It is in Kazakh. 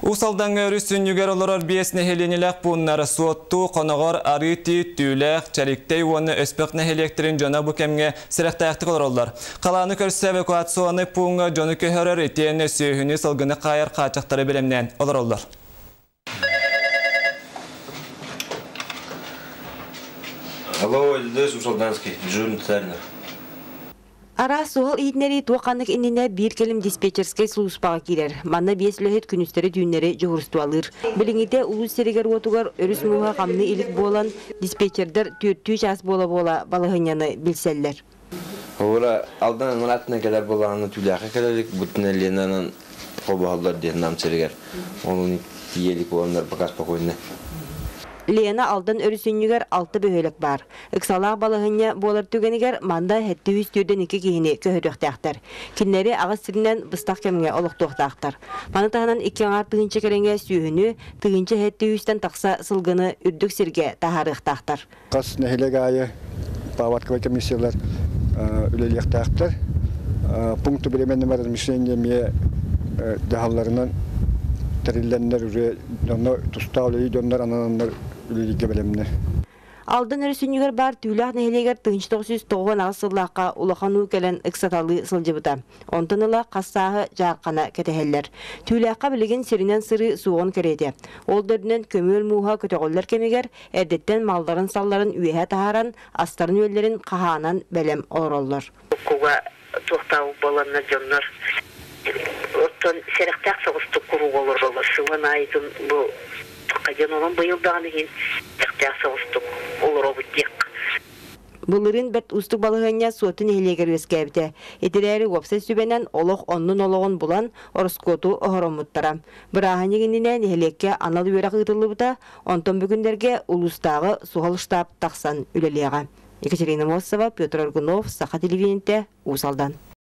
Usaldan örüsün yüger olurur biyes nehelenilek bunları suottu, konogor, ariti, tüylek, çeliktey onu öspek nehelektirin jona bu kemge sirektayaktık olurlar. Kalanı körse evakuasyonu punga jonu köhörür etiyene söhünü salgını kayar kaçakları bilemden olurlar. Алло, Эльдес Усалданский, Джун Цернер. Ара суол ийтнери туақаннык иннине бир келим диспетчерскай службаға кирер. Манна биес лөхет күнүстері дүйнері жоғырстуалыр. Біліңіде улус серегер отугар өріс муға қамны илік болан диспетчердер түйттүй час бола балығыняны білселлер. Ора алдан мұратына келер болағаны түліяқы келелік, бұтын әлінанын қобағалар дейін нам серегер. Оның тиелік боландар бақас бақойны. Лена алдан өрүсүннүгер 6 бөһөлөк бар. Ыксалаах балыгыня болар түгенигер манда 700 түйдөн 2 кихини көһөрөктәктер. Киннери агыс сиринен быстак кемге олуктуктактар. Маны тагынан 2 аңар тыгынча кереңге сүйүнү, тыгынча 700тен такса сылгыны үрдүк сирге тахарыктактар. Кас нехилегайы паватковый комиссиялар үлелектактар. Пункту билеменне размышления ме дахалларынан терилленнер уже донно тустаулы доннор ананнар үлелиге белемне. Алдан өрүсүнүгер бар түүлах нехилегер 1990 агысыллакка улахану келен ыксаталы сылжыбыта. Онтоныла кассагы жаккана кетехеллер. Түүлакка билеген сиринен сыры сугон кереде. Ол дөрдүнөн көмөл мууга көтөгөллөр кемигер эрдеттен малдарын салларын үйе тахаран астарын үйлерин каханан белем ороллор. Куга токтау баланна жоннор. Оттон серектак соғысты құру olur Сыван айдын бұл қажан olan бұйылдағаны хин серектак соғысты olur обы тек. Бұлырын бәт ұстық балығыня суатын елегер өскәбді. Етілері опса сүбенен олық онның олығын бұлан орыскоту оғыромыттара. Бірағын егінінен елекке анал үйрақ ұйтылы бұта, онтон бүгіндерге ұлыстағы суғал штаб тақсан үлелеға. Екатерина Мосова, Петр Аргунов, Саха телевидениеде, Усалдан.